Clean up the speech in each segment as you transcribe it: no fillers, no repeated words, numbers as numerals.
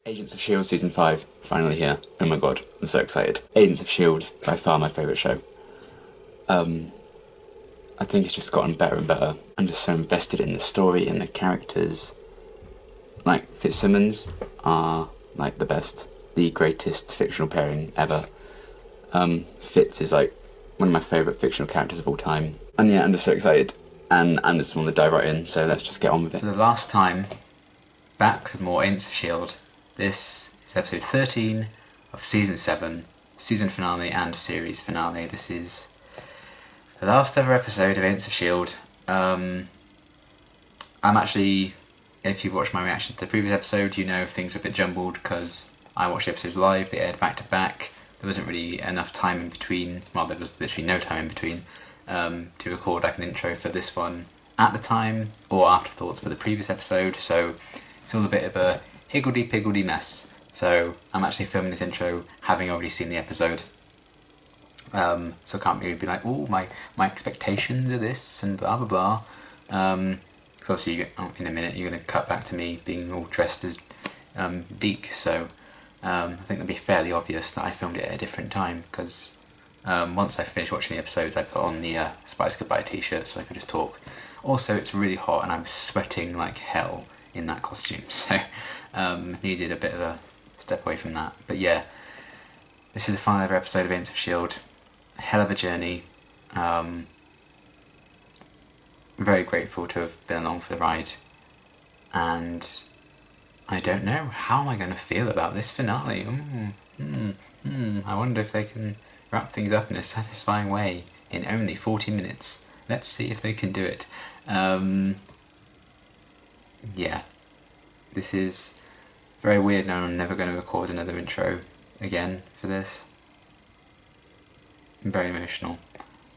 Agents of S.H.I.E.L.D. Season 5, finally here. Oh my god, I'm so excited. Agents of S.H.I.E.L.D., by far my favourite show. I think it's just gotten better and better. I'm just so invested in the story and the characters. Like, FitzSimmons are, like, the best. The greatest fictional pairing ever. Fitz is, like, one of my favourite fictional characters of all time. And yeah, I'm just so excited. And I just want to dive right in, so let's just get on with it. For the last time, back with more Agents of S.H.I.E.L.D. This is episode 13 of season 7, season finale and series finale. This is the last ever episode of Agents of S.H.I.E.L.D. I'm actually, if you've watched my reaction to the previous episode, you know things are a bit jumbled because I watched the episodes live, they aired back to back. There wasn't really enough time in between, well there was literally no time in between, to record like an intro for this one at the time, or afterthoughts for the previous episode, so it's all a bit of a higgledy-piggledy mess. So I'm actually filming this intro having already seen the episode. So I can't really be like, oh, my expectations are this and blah blah blah. Because obviously in a minute you're going to cut back to me being all dressed as Deke, so I think it'll be fairly obvious that I filmed it at a different time, because once I finished watching the episodes I put on the Spice Goodbye t-shirt so I could just talk. Also it's really hot and I'm sweating like hell in that costume, so needed a bit of a step away from that. But yeah, this is the final ever episode of Agents of S.H.I.E.L.D. A hell of a journey. I'm very grateful to have been along for the ride, and I don't know, how am I going to feel about this finale? I wonder if they can wrap things up in a satisfying way in only 40 minutes. Let's see if they can do it. Yeah, this is very weird now. I'm never going to record another intro again for this. I'm very emotional.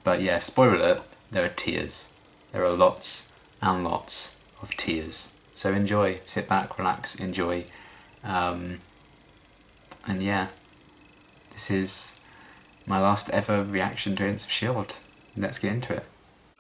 But yeah, spoiler alert, there are tears. There are lots and lots of tears. So enjoy, sit back, relax, enjoy. And yeah, this is my last ever reaction to Agents of S.H.I.E.L.D. Let's get into it.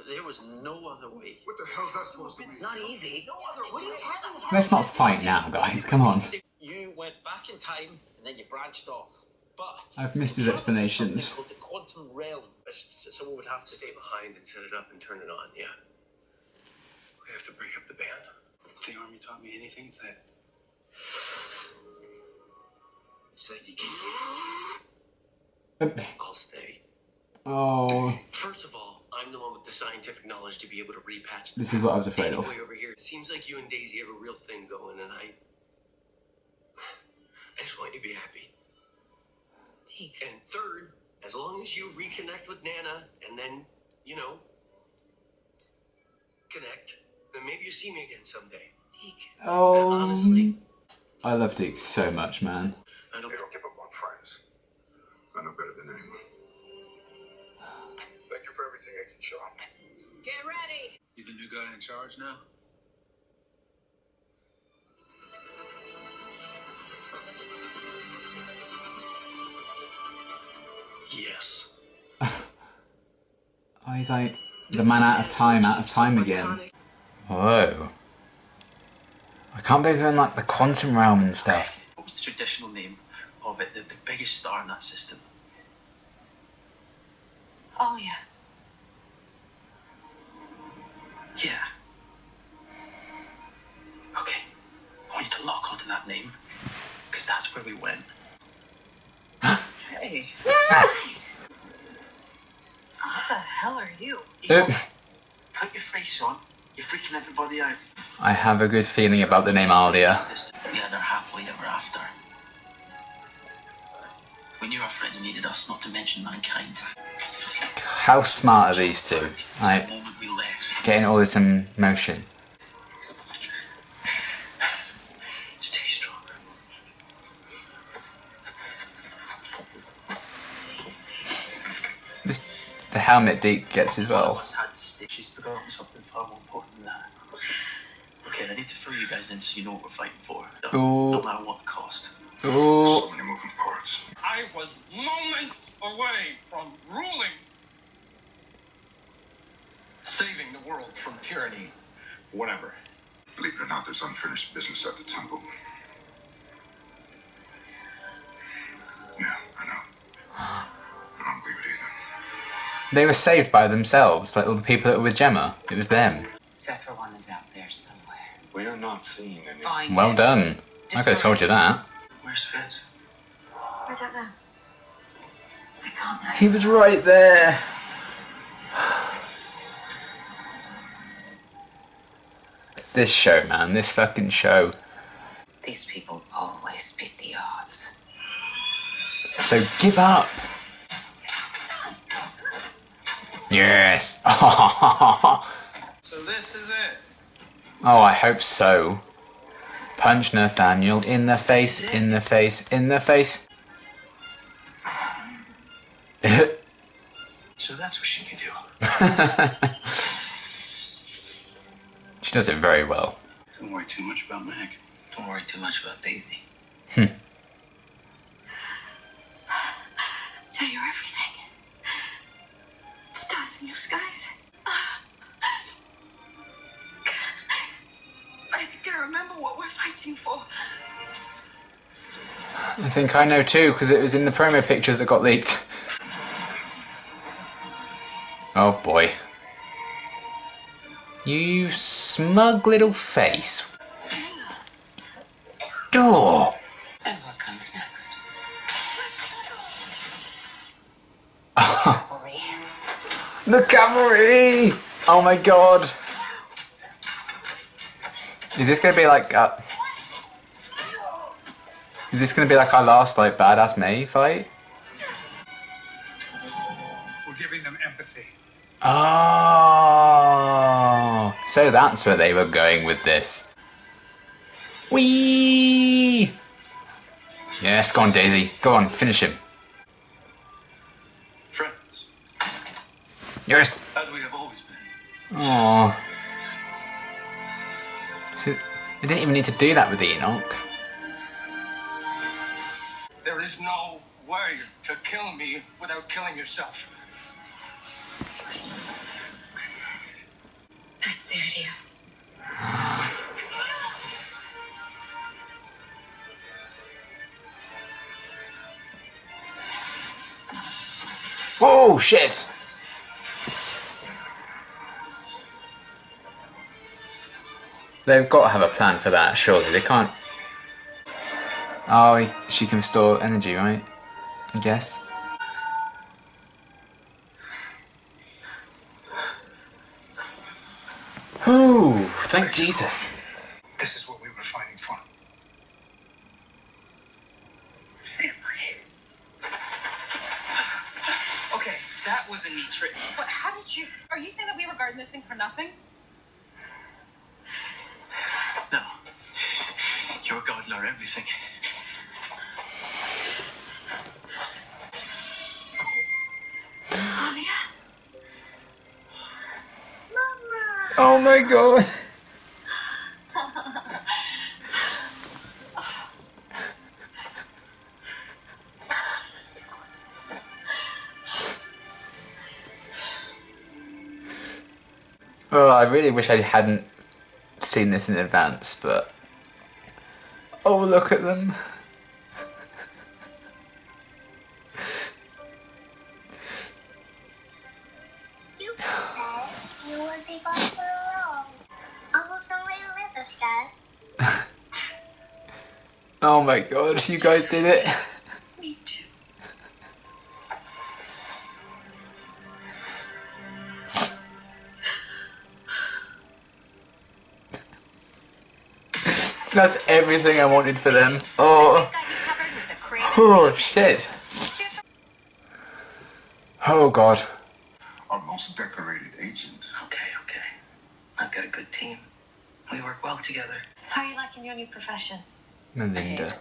There was no other way. What the hell's that supposed to be? It's not easy. No other way. What are you talking about? Let's not fight now, guys, come on. You went back in time and then you branched off. But I've missed his explanations. Called the quantum realm. Someone would have to stay behind and set it up and turn it on, yeah. We have to break up the band. If the army taught me anything, it's that you can't. I'll stay. Oh, First of all, I'm the one with the scientific knowledge to be able to repatch. this is what I was afraid of. Anyway, over here, it seems like you and Daisy have a real thing going, and I just want you to be happy. Deke. And third, as long as you reconnect with Nana and then, you know, connect, then maybe you see me again someday. Deke. Oh, Honestly, I love Deke so much, man. I don't. They don't give up on friends. I know better than anyone. Thank you for everything, Agent Shaw. Get ready. You the new guy in charge now? Yes. Oh, he's like the man out of time again. Whoa. I can't believe they're in like the quantum realm and stuff. What was the traditional name of it? The biggest star in that system? Oh, yeah. Yeah. Okay. I want you to lock onto that name, because that's where we went. Hey. What the hell are you? Put your face on. You're freaking everybody out. I have a good feeling about the name Alia. We had our happily ever after. We knew our friends needed us, not to mention mankind. How smart are these two? Like, The moment we left. getting all this emotion. Stay strong. The helmet Deke gets as One of well. us had to stay. She's forgotten something far more important than that. Okay, I need to fill you guys in so you know what we're fighting for. Ooh. No matter what the cost. Ooh. So many moving parts. I was moments away from ruling, saving the world from tyranny, whatever. Believe it or not, there's unfinished business at the temple. They were saved by themselves, like all the people that were with Gemma. It was them. Except for one is out there somewhere. We are not seeing any. Find Well it. done. I could have told you that. Where's Fitz? I don't know. I can't know. He was right there. This show, man. This fucking show. These people always beat the odds. So give up. Yes. So this is it. Oh, I hope so. Punch Nathaniel in the face, in the face, in the face. So that's what she can do. She does it very well. Don't worry too much about Meg. Don't worry too much about Daisy. Tell you everything. Stars in your skies. I think I remember what we're fighting for. I think I know too, because it was in the promo pictures that got leaked. Oh boy. You smug little face. Door. And what comes next? The cavalry! Oh my god. Is this gonna be like is this gonna be like our last like badass May fight? We're giving them empathy. Oh, so that's where they were going with this. Whee! Yes, go on, Daisy. Go on, finish him. Friends, Yes. as we have always been. Oh. So they didn't even need to do that with Enoch. There is no way to kill me without killing yourself. That's the idea. Oh shit! They've got to have a plan for that, surely. They can't. Oh, she can store energy, right? I guess. Ooh, thank Jesus. This is what we were fighting for. Okay, that was a neat trick. But how did you... Are you saying that we were guarding this thing for nothing? No. You're guarding our everything. Anya? Oh my god. Oh, I really wish I hadn't seen this in advance, but... Oh, look at them. You said you would be gone for a while. Almost only with us, Dad. Oh my god, you guys did it. Me too. That's everything I wanted for them. Oh, oh shit. Oh god. Our most decorated agent. Okay. I've got a good team. We work well together. How are you liking your new profession? Melinda.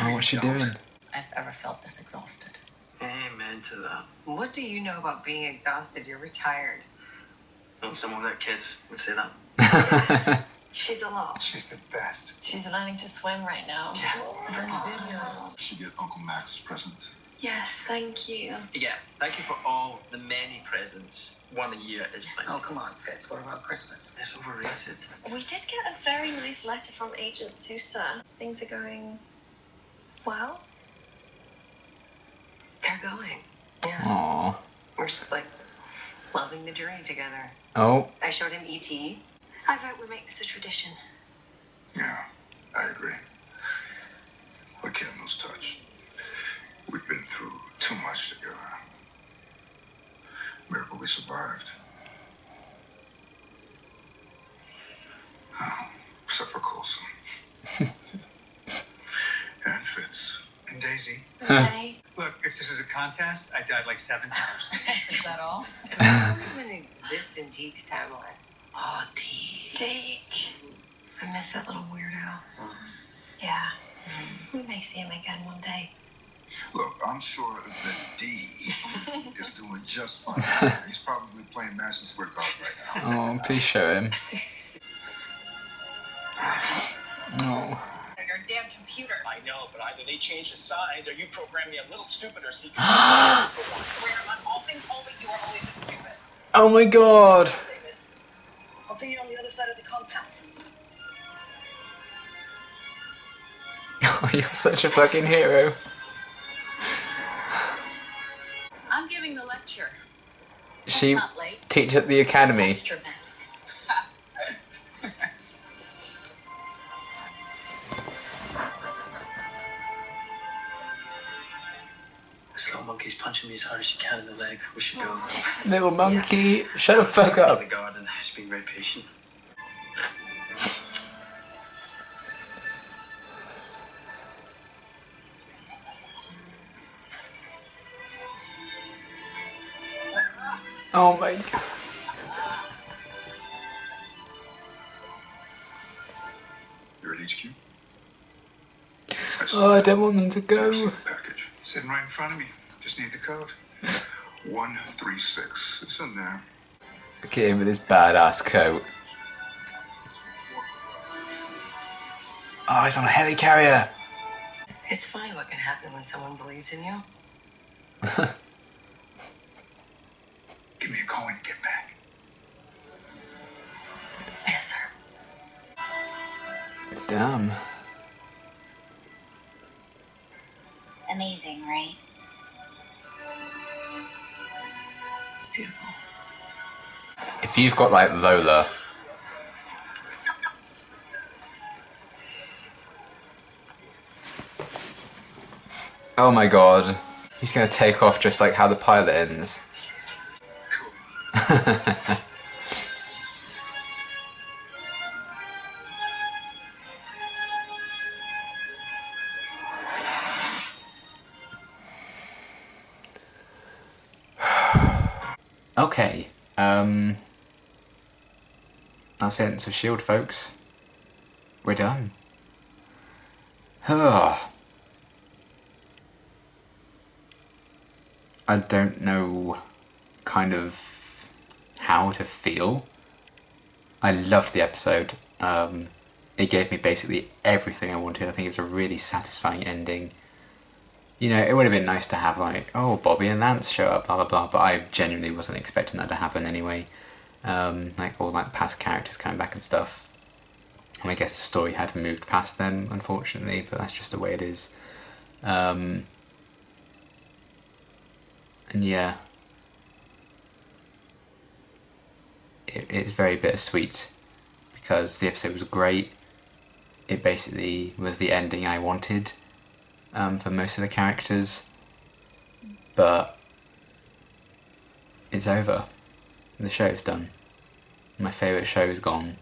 Oh, what's she doing? I've ever felt this exhausted. Amen to that. What do you know about being exhausted? You're retired. Well, some of that kids would say that. She's a lot. She's the best. She's learning to swim right now. She get Uncle Max's present. Yes, thank you. Yeah, thank you for all the many presents. One a year is plenty. Oh, come on, Fitz. What about Christmas? It's overrated. We did get a very nice letter from Agent Sousa. Things are going well. They're going. Yeah. Aww. We're just like loving the journey together. Oh. I showed him E.T. I vote we make this a tradition. Yeah, I agree. We can't lose touch. We've been through too much together. Miracle we survived. Oh, except for Coulson. And Fitz. And Daisy. Okay. Look, if this is a contest, I died like 7 times. Is that all? I don't even exist in Deke's timeline. Oh, Deke. Deke. I miss that little weirdo. Yeah. We may see him again one day. Look, I'm sure that D is doing just fine. He's probably playing Madison Square Garden right now. Oh, please show him. Oh. Your damn computer. I know, but either they change the size or you program me a little stupider so you can Swear on all things holy, you are always a stupid. Oh my god. I'll see you on the other side of the compound. Oh, you're such a fucking hero. I'm giving the lecture. She not late. teach at the academy. That's dramatic. This little monkey's punching me as hard as she can in the leg. We should go. Little monkey, shut the fuck up. The garden. Just being very patient. Oh my god. You're at HQ? Oh, I don't want them to go. I've seen the package. Sitting right in front of me. Just need the code. 136. It's in there. Look at him with his badass coat. Oh, he's on a helicarrier. It's funny what can happen when someone believes in you. Give me a call when you get back. Yes, sir. Damn. Amazing, right? It's beautiful. If you've got like Lola. Oh my god. He's gonna take off just like how the pilot ends. Okay, that's the end of S.H.I.E.L.D., folks. We're done. I don't know kind of how to feel. I loved the episode. It gave me basically everything I wanted. I think it's a really satisfying ending. You know, it would have been nice to have like, oh, Bobby and Lance show up, blah blah blah, but I genuinely wasn't expecting that to happen anyway. Like all like past characters coming back and stuff. And I guess the story had moved past them, unfortunately, but that's just the way it is. And yeah, it's very bittersweet because the episode was great. It basically was the ending I wanted for most of the characters, but it's over. The show's done. My favourite show's gone.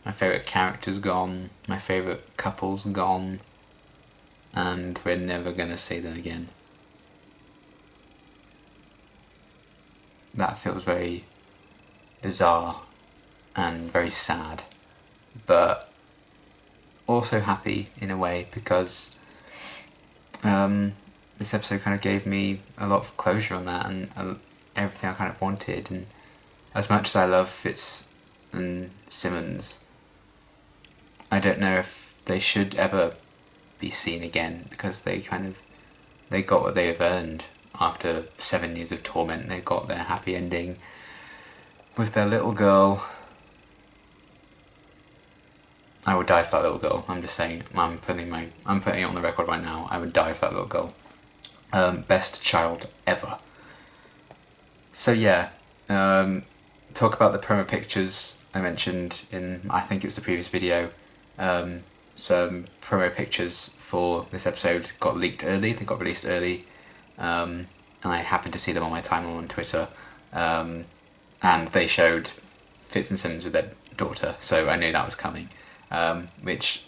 My favourite character's gone. My favourite couple's gone. And we're never gonna see them again. That feels very bizarre and very sad, but also happy in a way because this episode kind of gave me a lot of closure on that and everything I kind of wanted. And as much as I love Fitz and Simmons, I don't know if they should ever be seen again because they got what they have earned. After 7 years of torment, they got their happy ending with their little girl. I would die for that little girl. I'm just saying. I'm putting it on the record right now. I would die for that little girl. Best child ever. So yeah, talk about the promo pictures I mentioned in, I think it's the previous video. Some promo pictures for this episode got leaked early, they got released early, and I happened to see them on my timeline on Twitter, and they showed Fitz and Simmons with their daughter, so I knew that was coming, which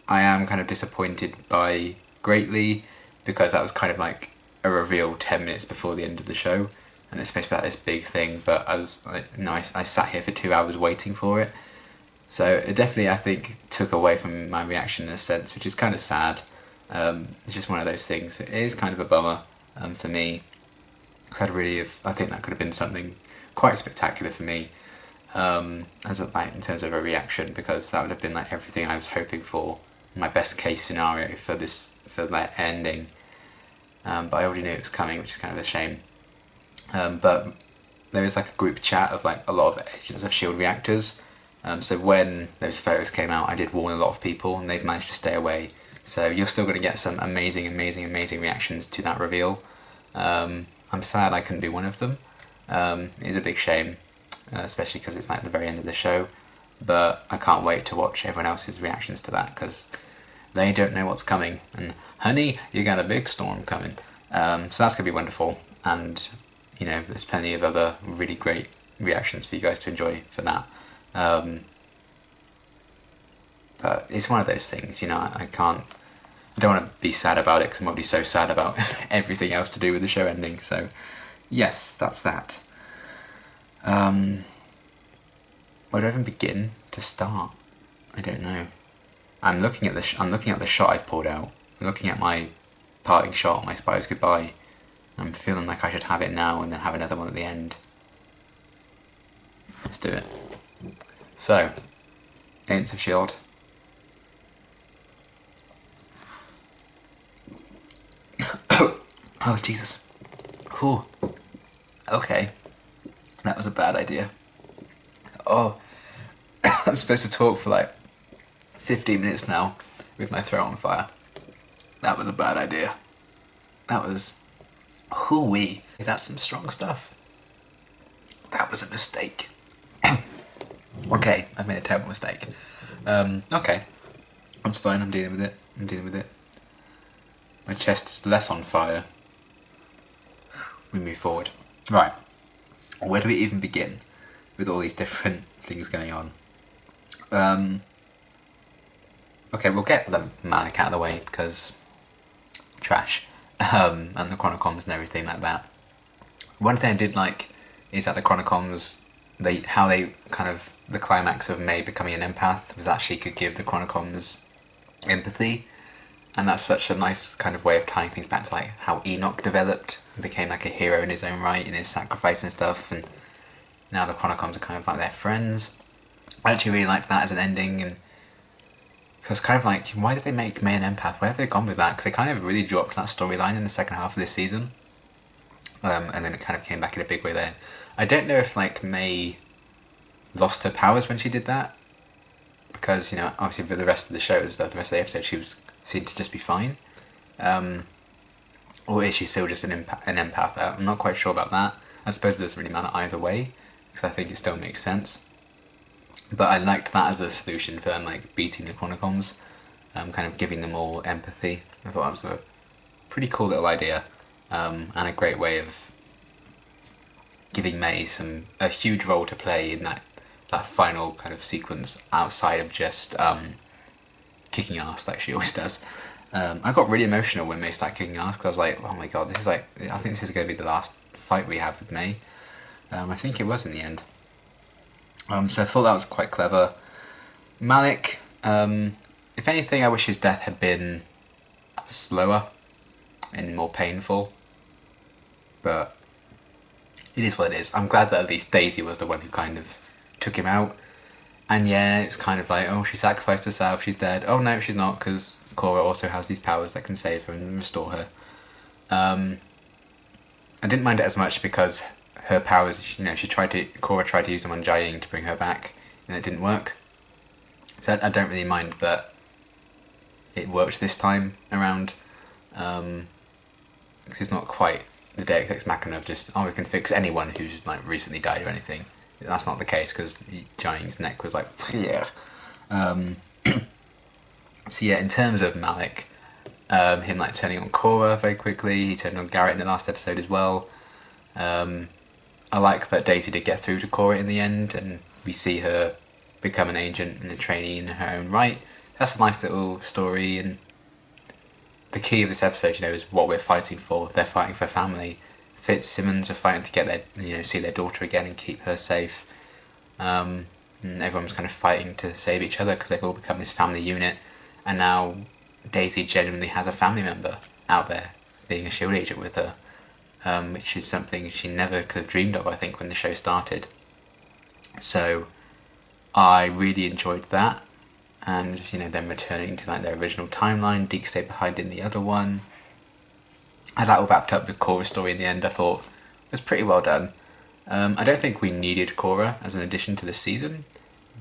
I am kind of disappointed by greatly, because that was kind of like a reveal 10 minutes before the end of the show, and it's supposed to be about this big thing, but I sat here for 2 hours waiting for it. So it definitely, I think, took away from my reaction in a sense, which is kind of sad. It's just one of those things. It is kind of a bummer for me, because I think that could have been something quite spectacular for me, in terms of a reaction, because that would have been like everything I was hoping for, my best case scenario for that ending. But I already knew it was coming, which is kind of a shame. But there is like a group chat of like a lot of Agents of S.H.I.E.L.D. reactors. So when those photos came out, I did warn a lot of people, and they've managed to stay away. So you're still going to get some amazing reactions to that reveal. I'm sad I couldn't be one of them. It's a big shame, especially because it's like the very end of the show. But I can't wait to watch everyone else's reactions to that, because they don't know what's coming. And honey, you got a big storm coming. So that's going to be wonderful. And, you know, there's plenty of other really great reactions for you guys to enjoy for that. But it's one of those things, you know, I don't want to be sad about it, because I'm already so sad about everything else to do with the show ending, so yes, that's that. Where do I even begin to start? I don't know. I'm looking at the shot I've pulled out. I'm looking at my parting shot, my Spider's goodbye. I'm feeling like I should have it now and then have another one at the end. Let's do it. So, Agents of S.H.I.E.L.D. Oh, Jesus. Whew. Okay. That was a bad idea. Oh, I'm supposed to talk for like 15 minutes now with my throat on fire. That was a bad idea. That was... hoo-wee. That's some strong stuff. That was a mistake. Okay, I've made a terrible mistake. Okay. That's fine, I'm dealing with it. My chest is less on fire. We move forward. Right. Where do we even begin with all these different things going on? Okay, we'll get the Malick out of the way, because trash. And the Chronocoms and everything like that. One thing I did like is that the Chronocoms, the climax of May becoming an empath was actually could give the Chronocoms empathy, and that's such a nice kind of way of tying things back to like how Enoch developed and became like a hero in his own right, in his sacrifice and stuff, and now the Chronocoms are kind of like their friends. I actually really liked that as an ending, and so it's kind of like, why did they make May an empath? Where have they gone with that? Because they kind of really dropped that storyline in the second half of this season, and then it kind of came back in a big way then. I don't know if like May lost her powers when she did that, because, you know, obviously for the rest of the show, the rest of the episode, she seemed to just be fine. Or is she still just an empath? I'm not quite sure about that. I suppose it doesn't really matter either way, because I think it still makes sense. But I liked that as a solution for them, like, beating the Chronocoms, kind of giving them all empathy. I thought that was a pretty cool little idea, and a great way of giving May a huge role to play in that final kind of sequence, outside of just kicking ass like she always does. I got really emotional when May started kicking ass, because I was like, oh my god, this is like, I think this is going to be the last fight we have with May. I think it was in the end. So I thought that was quite clever. Malick, if anything, I wish his death had been slower and more painful, but it is what it is. I'm glad that at least Daisy was the one who kind of took him out. And yeah, it's kind of like, oh, she sacrificed herself, she's dead. Oh no, she's not, because Cora also has these powers that can save her and restore her. I didn't mind it as much because her powers, you know, Cora tried to use them on Jiaying to bring her back, and it didn't work. So I don't really mind that it worked this time around, because it's not quite the Deus Ex Machina of just, oh, we can fix anyone who's like recently died or anything. That's not the case, because Jiang's neck was like, yeah. So yeah, in terms of Malick, him like turning on Korra very quickly, he turned on Garrett in the last episode as well. I like that Daisy did get through to Korra in the end, and we see her become an agent and a trainee in her own right. That's a nice little story, and the key of this episode, is what we're fighting for. They're fighting for family. FitzSimmons are fighting to get their, see their daughter again and keep her safe. And everyone's kind of fighting to save each other because they've all become this family unit. And now Daisy genuinely has a family member out there being a SHIELD agent with her, which is something she never could have dreamed of, I think, when the show started. So I really enjoyed that. And, them returning to like their original timeline. Deke stayed behind in the other one. And that all wrapped up with Korra's story in the end, I thought was pretty well done. I don't think we needed Korra as an addition to this season,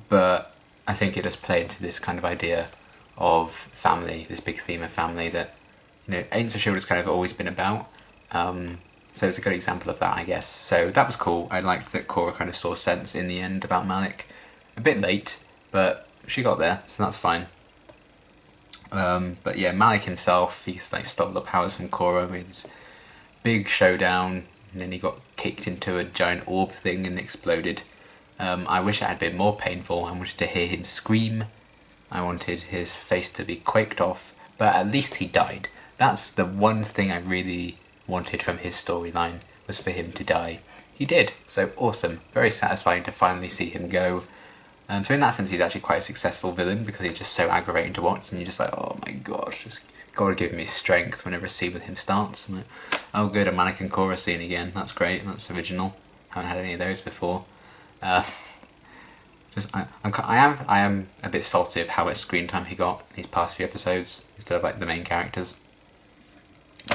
but I think it does play into this kind of idea of family, this big theme of family that, Agents of S.H.I.E.L.D. has kind of always been about. So it's a good example of that, I guess. So that was cool. I liked that Korra kind of saw sense in the end about Malick. A bit late, but she got there, so that's fine. But yeah, Malick himself, he's like stole the powers from Korra with his big showdown, and then he got kicked into a giant orb thing and exploded. I wish it had been more painful. I wanted to hear him scream. I wanted his face to be quaked off, but at least he died. That's the one thing I really wanted from his storyline, was for him to die. He did, so awesome. Very satisfying to finally see him go. So in that sense, he's actually quite a successful villain, because he's just so aggravating to watch, and you're just like, oh my gosh, just gotta give me strength whenever a scene with him starts. I'm like, oh good, a Malick and Korra scene again, that's great, that's original. Haven't had any of those before. I am a bit salty of how much screen time he got in these past few episodes, instead of like the main characters.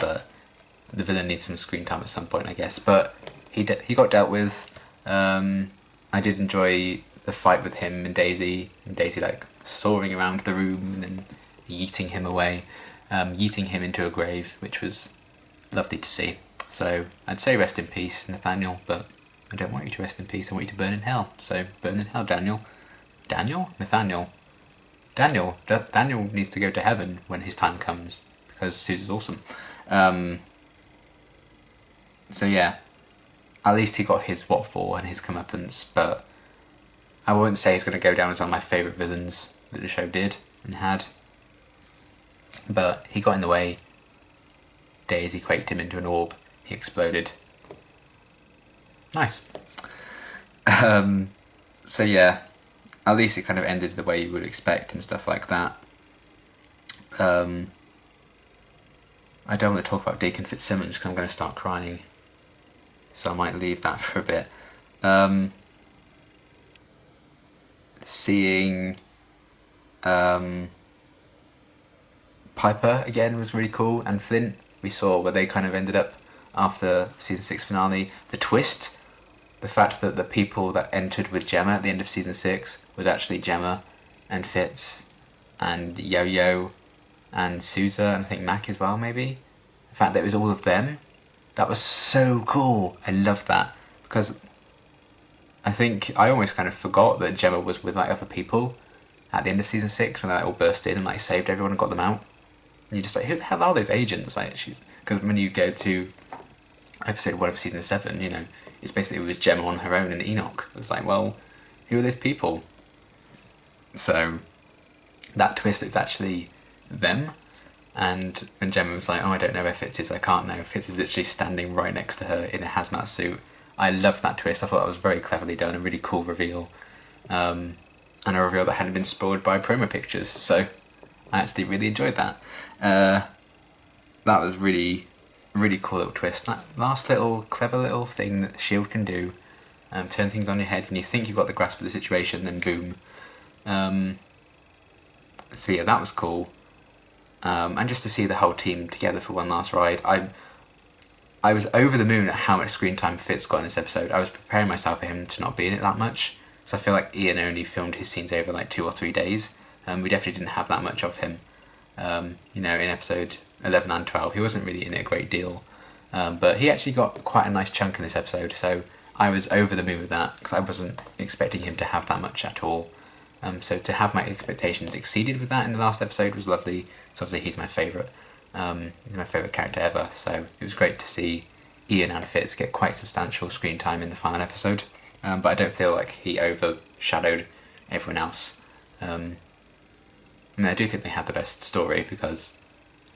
But the villain needs some screen time at some point, I guess. But he got dealt with. I did enjoy the fight with him and Daisy like soaring around the room and then yeeting him away, yeeting him into a grave, which was lovely to see. So I'd say rest in peace, Nathaniel, but I don't want you to rest in peace, I want you to burn in hell. So burn in hell, Daniel. Nathaniel needs to go to heaven when his time comes, because Susan's awesome. So yeah, at least he got his what for and his comeuppance, but I wouldn't say he's going to go down as one of my favourite villains that the show did and had. But he got in the way. Daisy quaked him into an orb. He exploded. Nice. So yeah, at least it kind of ended the way you would expect and stuff like that. I don't want to talk about Deke and FitzSimmons because I'm going to start crying. So I might leave that for a bit. Seeing Piper again was really cool, and Flint, we saw where they kind of ended up after season 6 finale. The twist, the fact that the people that entered with Gemma at the end of season 6 was actually Gemma and Fitz and Yo-Yo and Sousa and I think Mac as well, maybe. The fact that it was all of them, that was so cool. I loved that, because I think I almost kind of forgot that Gemma was with like other people at the end of season 6 when they all burst in and like saved everyone and got them out. And you're just like, who the hell are those agents? Like, because when you go to episode 1 of season 7, it's basically it was Gemma on her own and Enoch. It was like, well, who are those people? So that twist is actually them. And when Gemma was like, oh, I don't know where Fitz is, I can't know. Fitz is literally standing right next to her in a hazmat suit. I loved that twist. I thought that was very cleverly done, a really cool reveal. And a reveal that hadn't been spoiled by promo pictures, so I actually really enjoyed that. That was really, really cool little twist. That last little, clever little thing that S.H.I.E.L.D. can do, turn things on your head when you think you've got the grasp of the situation, then boom. So yeah, that was cool. And just to see the whole team together for one last ride, I was over the moon at how much screen time Fitz got in this episode. I was preparing myself for him to not be in it that much, so I feel like Ian only filmed his scenes over like 2 or 3 days. We definitely didn't have that much of him. In episode 11 and 12, he wasn't really in it a great deal. But he actually got quite a nice chunk in this episode, so I was over the moon with that, because I wasn't expecting him to have that much at all. So to have my expectations exceeded with that in the last episode was lovely. So obviously he's my favourite. He's my favourite character ever, so it was great to see Ian and Fitz get quite substantial screen time in the final episode. But I don't feel like he overshadowed everyone else. I mean, I do think they had the best story, because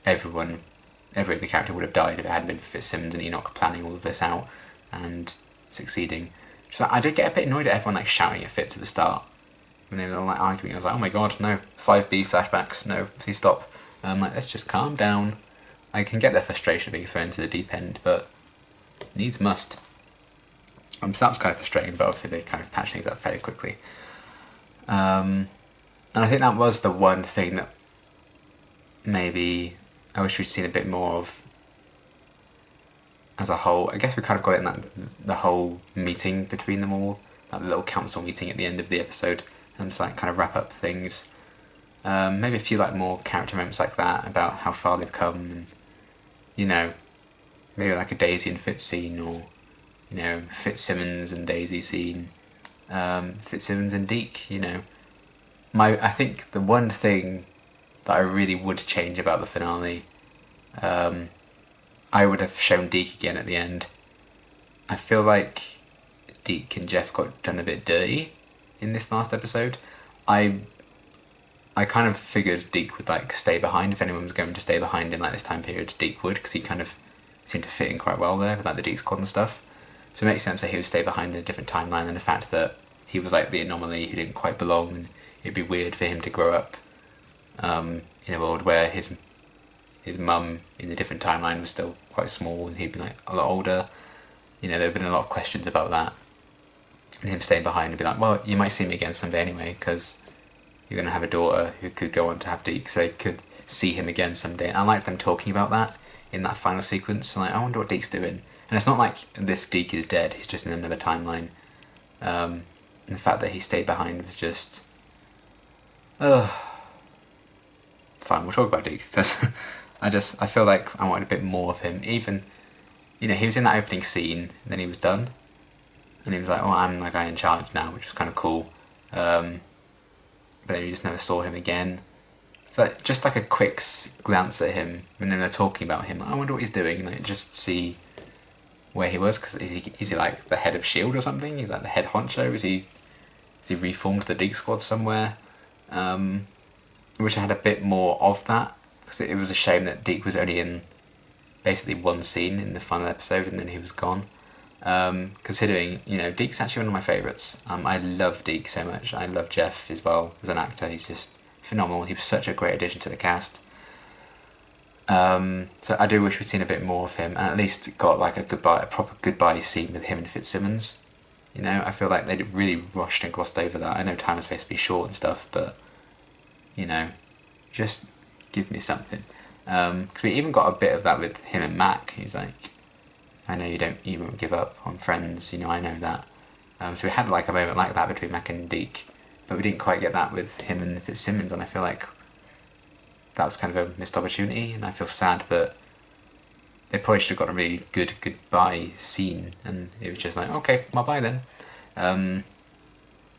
every other character would have died if it hadn't been for FitzSimmons and Enoch planning all of this out and succeeding. So I did get a bit annoyed at everyone like shouting at Fitz at the start when they were all like arguing. I was like, oh my god, no, 5B flashbacks, no, please stop. Like, let's just calm down. I can get their frustration being thrown into the deep end, but needs must. So that was kind of frustrating, but obviously they kind of patched things up fairly quickly. And I think that was the one thing that maybe I wish we'd seen a bit more of as a whole. I guess we kind of got it in the whole meeting between them all, that little council meeting at the end of the episode, and to like kind of wrap up things. Maybe a few like more character moments like that about how far they've come, and you know, maybe like a Daisy and Fitz scene, or you know, FitzSimmons and Daisy scene, FitzSimmons and Deke. You know, I think the one thing that I really would change about the finale, I would have shown Deke again at the end. I feel like Deke and Jeff got done a bit dirty in this last episode. I kind of figured Deke would like stay behind. If anyone was going to stay behind in like this time period, Deke would, because he kind of seemed to fit in quite well there with like the Deke squad and stuff. So it makes sense that he would stay behind in a different timeline, and the fact that he was like the anomaly who didn't quite belong, and it'd be weird for him to grow up in a world where his mum in a different timeline was still quite small and he'd be like a lot older. You know, there have been a lot of questions about that, and him staying behind and be like, well, you might see me again someday anyway, because you're going to have a daughter who could go on to have Deke, so they could see him again someday. And I like them talking about that in that final sequence. So like, I wonder what Deke's doing. And it's not like this Deke is dead, he's just in another timeline. And the fact that he stayed behind was just... Fine, we'll talk about Deke, because I feel like I wanted a bit more of him. Even, you know, he was in that opening scene, and then he was done. And he was like, oh, I'm the guy in charge now, which is kind of cool. But then you just never saw him again. But just like a quick glance at him, and then they're talking about him, I wonder what he's doing, like just see where he was, because is he like the head of S.H.I.E.L.D. or something? He's like the head honcho? Is he reformed the Deke squad somewhere? I wish I had a bit more of that, because it was a shame that Deke was only in basically one scene in the final episode and then he was gone. Considering, you know, Deke's actually one of my favourites. I love Deke so much. I love Jeff as well as an actor. He's just phenomenal. He was such a great addition to the cast. So I do wish we'd seen a bit more of him, and at least got like a proper goodbye scene with him and FitzSimmons. You know, I feel like they really rushed and glossed over that. I know time is supposed to be short and stuff, but you know, just give me something. Because we even got a bit of that with him and Mac. He's like, I know you won't give up on friends, you know, I know that. So we had like a moment like that between Mac and Deke, but we didn't quite get that with him and FitzSimmons, and I feel like that was kind of a missed opportunity, and I feel sad that they probably should have got a really good goodbye scene, and it was just like, okay, well, bye then.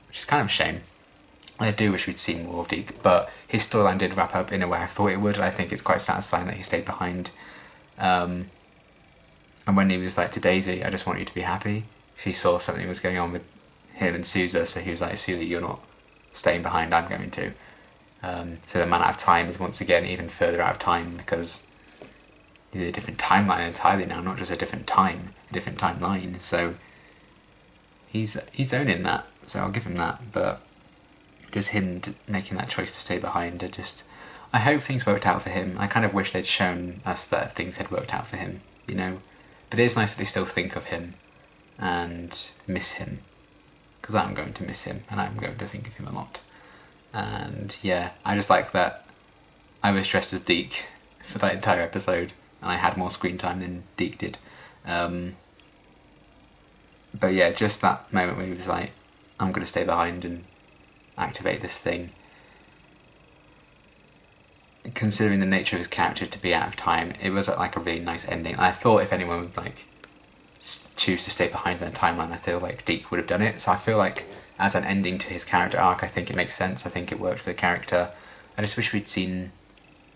Which is kind of a shame. I do wish we'd seen more of Deke, but his storyline did wrap up in a way I thought it would, and I think it's quite satisfying that he stayed behind. And when he was like to Daisy, I just want you to be happy. He saw something was going on with him and Sousa, so he was like, Sousa, you're not staying behind, I'm going to. So the man out of time is once again even further out of time, because he's in a different timeline entirely now, not just a different time, a different timeline. So he's owning that, so I'll give him that. But just him making that choice to stay behind, I hope things worked out for him. I kind of wish they'd shown us that things had worked out for him, you know. But it is nice that they still think of him and miss him, because I'm going to miss him, and I'm going to think of him a lot. And yeah, I just like that I was dressed as Deke for that entire episode, and I had more screen time than Deke did. But yeah, just that moment where he was like, I'm going to stay behind and activate this thing. considering the nature of his character to be out of time, it was like a really nice ending. I thought if anyone would like choose to stay behind in the timeline, I feel like Deke would have done it. So I feel like as an ending to his character arc, I think it makes sense. I think it worked for the character. I just wish we'd seen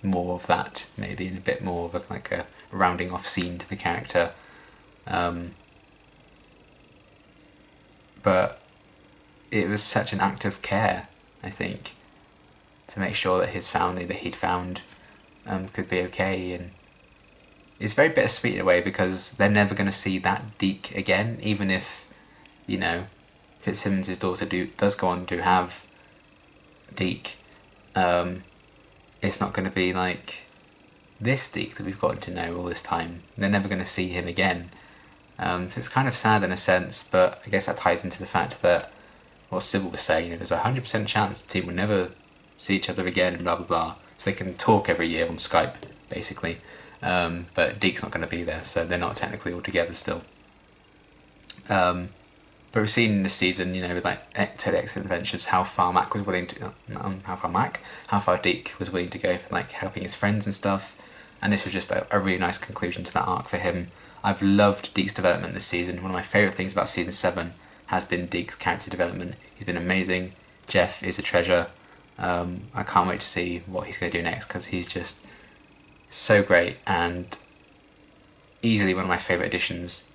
more of that, maybe, and a bit more of a rounding off scene to the character. But it was such an act of care, I think, to make sure that his family that he'd found could be okay. And it's very bittersweet in a way, because they're never going to see that Deke again, even if, you know, FitzSimmons' daughter does go on to have Deke. It's not going to be like this Deke that we've gotten to know all this time. They're never going to see him again. So it's kind of sad in a sense, but I guess that ties into the fact that what Sybil was saying, there's a 100% chance the team will never see each other again, blah blah blah. So they can talk every year on Skype, basically. But Deke's not going to be there, so they're not technically all together still. But we've seen in this season, you know, with like Ted Excellent Adventures, how far Deke was willing to go for like helping his friends and stuff. And this was just a really nice conclusion to that arc for him. I've loved Deke's development this season. One of my favourite things about season 7 has been Deke's character development. He's been amazing. Jeff is a treasure. I can't wait to see what he's going to do next, because he's just so great and easily one of my favourite additions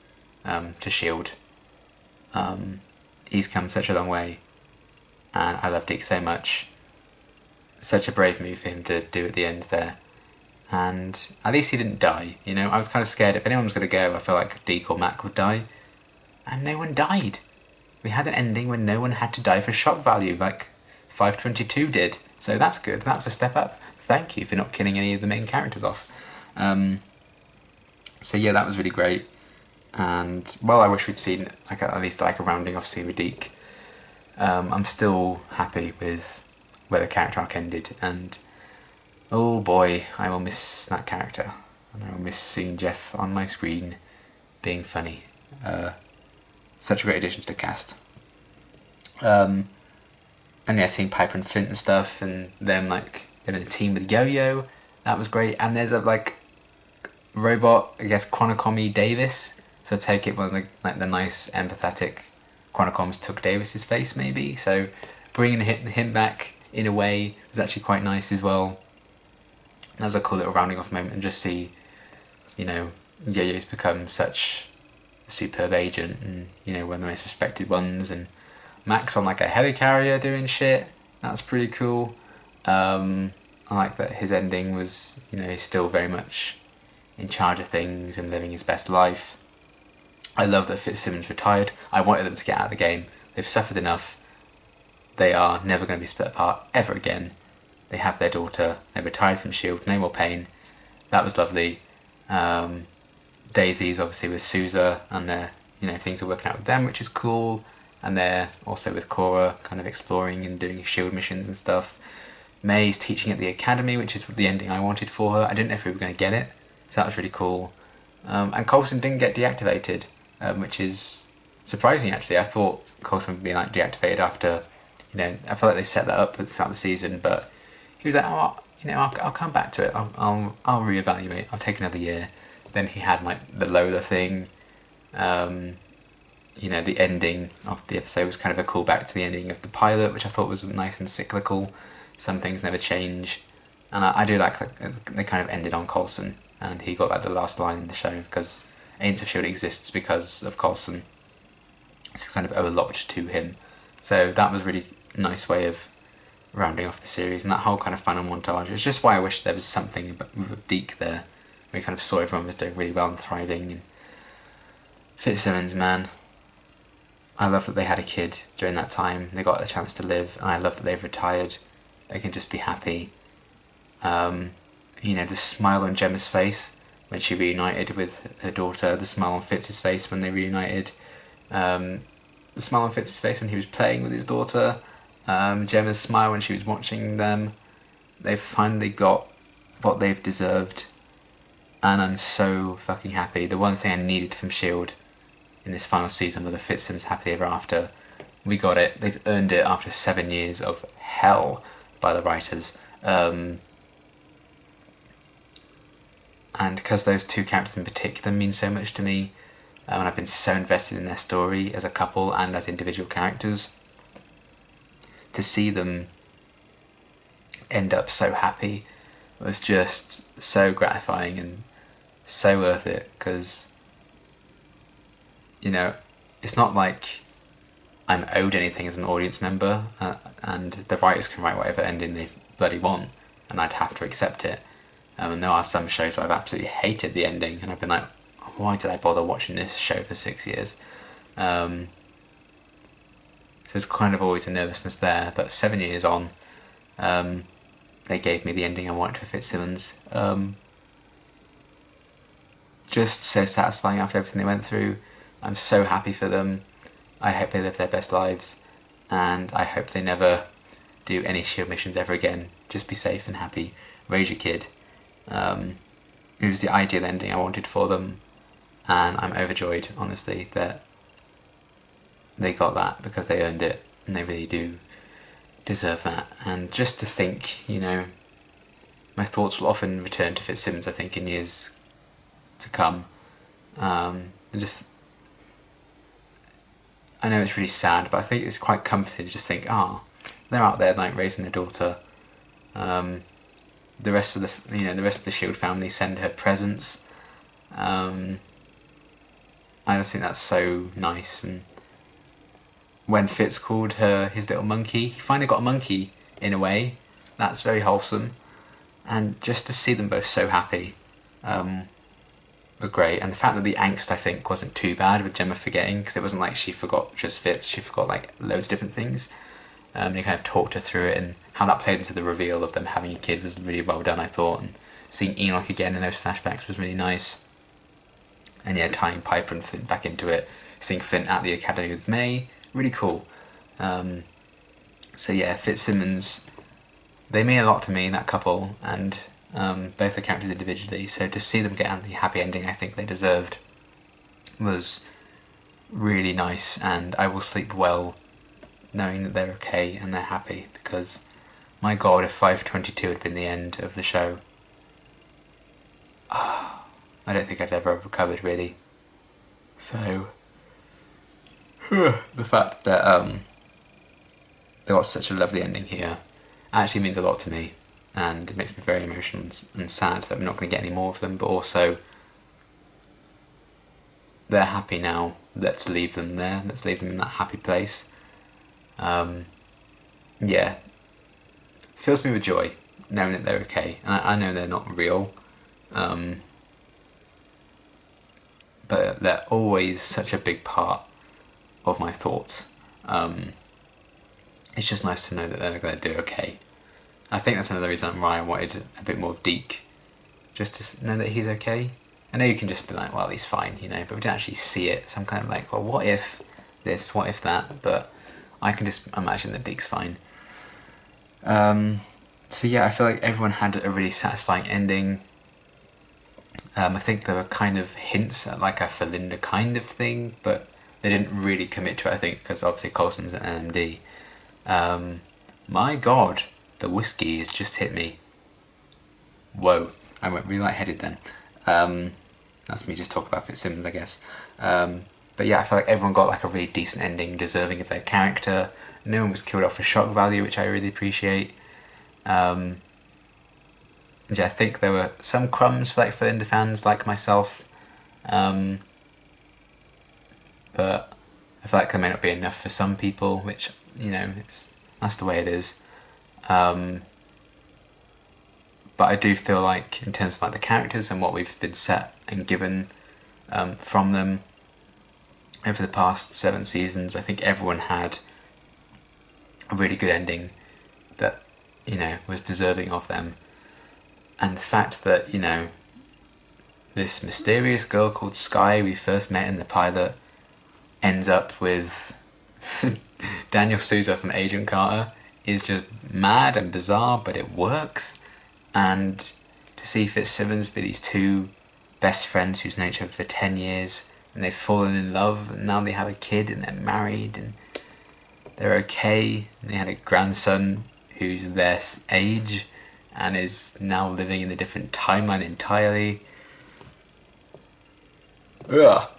to S.H.I.E.L.D. He's come such a long way, and I love Deke so much. Such a brave move for him to do at the end there. And at least he didn't die, you know. I was kind of scared if anyone was going to go, I felt like Deke or Mac would die. And no one died. We had an ending when no one had to die for shock value, like 522 did. So that's good. That's a step up. Thank you for not killing any of the main characters off. So yeah, that was really great. And, well, I wish we'd seen at least a rounding off scene with Deke. I'm still happy with where the character arc ended, and oh boy, I will miss that character. And I will miss seeing Jeff on my screen being funny. Such a great addition to the cast. And yeah, seeing Piper and Flint and stuff, and them they're in a team with Yo-Yo, that was great. And there's a robot, I guess, Chronocomi Davis. So I take it one of the nice empathetic Chronocoms took Davis's face, maybe. So bringing him back in a way was actually quite nice as well. That was a cool little rounding off moment, and just see, you know, Yo-Yo's become such a superb agent, and, you know, one of the most respected ones, and Mac's on a helicarrier doing shit. That's pretty cool. I like that his ending was, you know, he's still very much in charge of things and living his best life. I love that FitzSimmons retired. I wanted them to get out of the game. They've suffered enough. They are never going to be split apart ever again. They have their daughter. They retired from S.H.I.E.L.D. No more pain. That was lovely. Daisy's obviously with Sousa, and things are working out with them, which is cool. And they're also with Cora, kind of exploring and doing S.H.I.E.L.D. missions and stuff. May's teaching at the academy, which is the ending I wanted for her. I didn't know if we were going to get it, so that was really cool. And Coulson didn't get deactivated, which is surprising actually. I thought Coulson would be deactivated after, you know, I felt like they set that up throughout the season, but he was like, oh, you know, I'll come back to it. I'll reevaluate. I'll take another year. Then he had the Lola thing. You know, the ending of the episode was kind of a callback to the ending of the pilot, which I thought was nice and cyclical. Some things never change, and I do like they kind of ended on Coulson, and he got the last line in the show, because Agents of S.H.I.E.L.D. exists because of Coulson, so we kind of owe a lot to him. So that was a really nice way of rounding off the series, and that whole kind of final montage. It's just why I wish there was something with Deke there. We kind of saw everyone was doing really well and thriving. And FitzSimmons, man, I love that they had a kid during that time. They got a chance to live, and I love that they've retired. They can just be happy. You know, the smile on Gemma's face when she reunited with her daughter, the smile on Fitz's face when they reunited, the smile on Fitz's face when he was playing with his daughter, Gemma's smile when she was watching them. They've finally got what they've deserved, and I'm so fucking happy. The one thing I needed from S.H.I.E.L.D. in this final season was a FitzSimmons happily ever after. We got it. They've earned it after 7 years of hell by the writers. and because those two characters in particular mean so much to me, and I've been so invested in their story as a couple and as individual characters, to see them end up so happy was just so gratifying and so worth it, because, you know, it's not like I'm owed anything as an audience member, and the writers can write whatever ending they bloody want, and I'd have to accept it. And there are some shows where I've absolutely hated the ending, and I've been like, why did I bother watching this show for 6 years? So there's kind of always a nervousness there, but 7 years on, they gave me the ending I wanted for FitzSimmons. Just so satisfying after everything they went through. I'm so happy for them. I hope they live their best lives, and I hope they never do any shield missions ever again. Just be safe and happy. Raise your kid. It was the ideal ending I wanted for them, and I'm overjoyed, honestly, that they got that, because they earned it, and they really do deserve that. And just to think, you know, my thoughts will often return to FitzSimmons, I think, in years to come. And just, I know it's really sad, but I think it's quite comforting to just think, they're out there like raising their daughter. The rest of the Shield family send her presents. I just think that's so nice. And when Fitz called her his little monkey, he finally got a monkey in a way. That's very wholesome. And just to see them both so happy was great. And the fact that the angst, I think, wasn't too bad with Gemma forgetting, because it wasn't like she forgot just Fitz, she forgot like loads of different things. And he kind of talked her through it, and how that played into the reveal of them having a kid was really well done, I thought. And seeing Enoch again in those flashbacks was really nice. And yeah, tying Piper and Flint back into it, seeing Flint at the academy with May, really cool. So yeah, FitzSimmons, they mean a lot to me, that couple, and both the characters individually, so to see them get the happy ending I think they deserved was really nice, and I will sleep well knowing that they're okay and they're happy, because my god, if 5/22 had been the end of the show, I don't think I'd ever have recovered, really. So the fact that they got such a lovely ending here actually means a lot to me, and it makes me very emotional and sad that I'm not going to get any more of them, but also they're happy now. Let's leave them there. Let's leave them in that happy place. Yeah, fills me with joy knowing that they're okay, and I know they're not real, but they're always such a big part of my thoughts. It's just nice to know that they're going to do okay. I think that's another reason why I wanted a bit more of Deke, just to know that he's okay. I know you can just be like, well, he's fine, you know, but we don't actually see it, so I'm kind of like, well, what if this, what if that, but I can just imagine that Deke's fine. So yeah, I feel like everyone had a really satisfying ending. I think there were kind of hints at like a Felinda kind of thing, but they didn't really commit to it, I think, because obviously Coulson's an NMD. My god, the whiskey has just hit me. Whoa, I went really lightheaded then. That's me just talking about FitzSimmons, I guess. But yeah, I feel like everyone got like a really decent ending, deserving of their character. No one was killed off for shock value, which I really appreciate. Yeah, I think there were some crumbs for like Felinda fans like myself, but I feel like there may not be enough for some people, which, you know, that's the way it is. But I do feel like, in terms of like the characters and what we've been set and given from them over the past 7 seasons, I think everyone had a really good ending that, you know, was deserving of them. And the fact that, you know, this mysterious girl called Sky we first met in the pilot ends up with Daniel Souza from Agent Carter is just mad and bizarre, but it works. And to see FitzSimmons be these two best friends who's known each other for 10 years, and they've fallen in love, and now they have a kid, and they're married, and they're okay, and they had a grandson who's their age, and is now living in a different timeline entirely. ugh,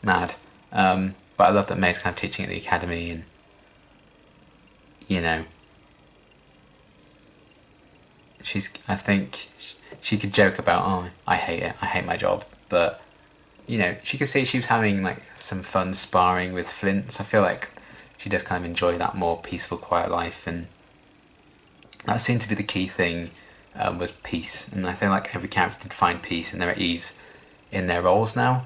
mad. But I love that May's kind of teaching at the academy, and you know, I think she could joke about, oh, I hate it, I hate my job, but you know, she could say she was having like some fun sparring with Flint. So I feel like she does kind of enjoy that more peaceful, quiet life, and that seemed to be the key thing, was peace. And I feel like every character did find peace and they're at ease in their roles now.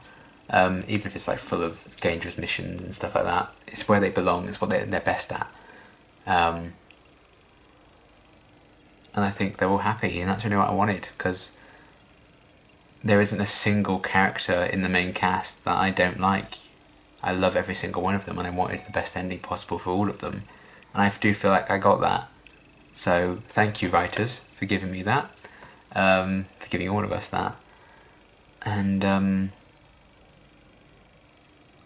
Even if it's like full of dangerous missions and stuff like that, it's where they belong. It's what they're best at. And I think they're all happy, and that's really what I wanted, because there isn't a single character in the main cast that I don't like. I love every single one of them, and I wanted the best ending possible for all of them, and I do feel like I got that. So thank you, writers, for giving me that, for giving all of us that, and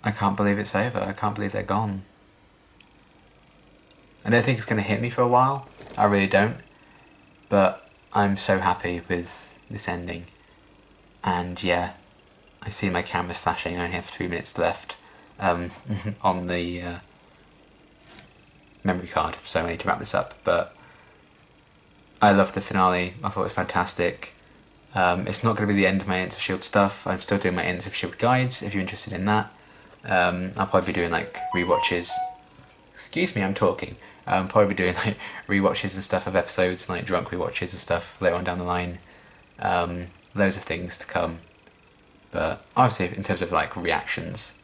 I can't believe it's over. I can't believe they're gone. I don't think it's going to hit me for a while. I really don't. But I'm so happy with this ending. And yeah, I see my camera's flashing. I only have 3 minutes left on the memory card, so I need to wrap this up. But I loved the finale. I thought it was fantastic. It's not going to be the end of my Agents of S.H.I.E.L.D. stuff. I'm still doing my Agents of S.H.I.E.L.D. guides, if you're interested in that. I'll probably be doing like rewatches. Excuse me, I'm talking. Probably be doing like rewatches and stuff of episodes, like drunk rewatches and stuff later on down the line. Loads of things to come. But obviously, in terms of like reactions,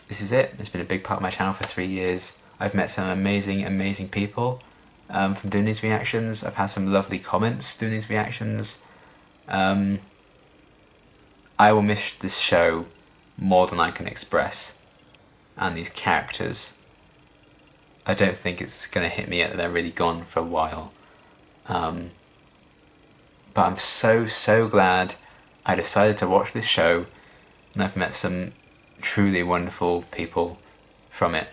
this is it. It's been a big part of my channel for 3 years. I've met some amazing, amazing people from doing these reactions. I've had some lovely comments doing these reactions. I will miss this show more than I can express, and these characters, I don't think it's going to hit me yet that they're really gone for a while. But I'm so glad I decided to watch this show, and I've met some truly wonderful people from it.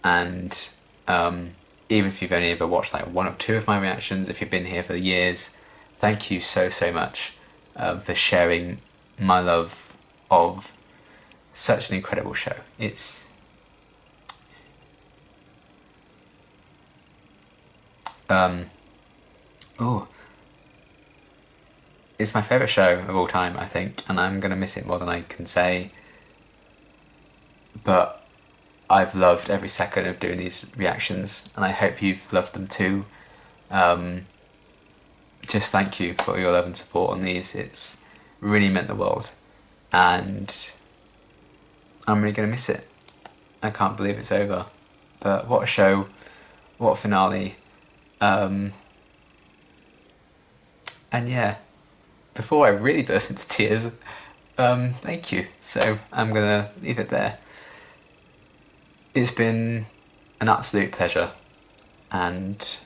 And even if you've only ever watched like 1 or 2 of my reactions, if you've been here for years, thank you so much for sharing my love of such an incredible show. It's it's my favourite show of all time, I think, and I'm going to miss it more than I can say. But I've loved every second of doing these reactions, and I hope you've loved them too. Just thank you for your love and support on these. It's really meant the world, and I'm really going to miss it. I can't believe it's over. But what a show, what a finale. And yeah, before I really burst into tears, thank you. So I'm going to leave it there. It's been an absolute pleasure, and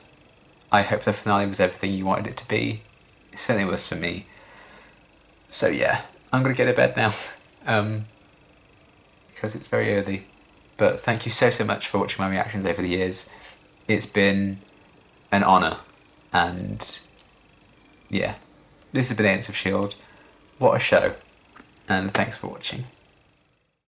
I hope the finale was everything you wanted it to be. It certainly was for me. So yeah, I'm going to get to bed now, because it's very early. But thank you so much for watching my reactions over the years. It's been an honour, and yeah, this has been Agents of S.H.I.E.L.D. What a show, and thanks for watching.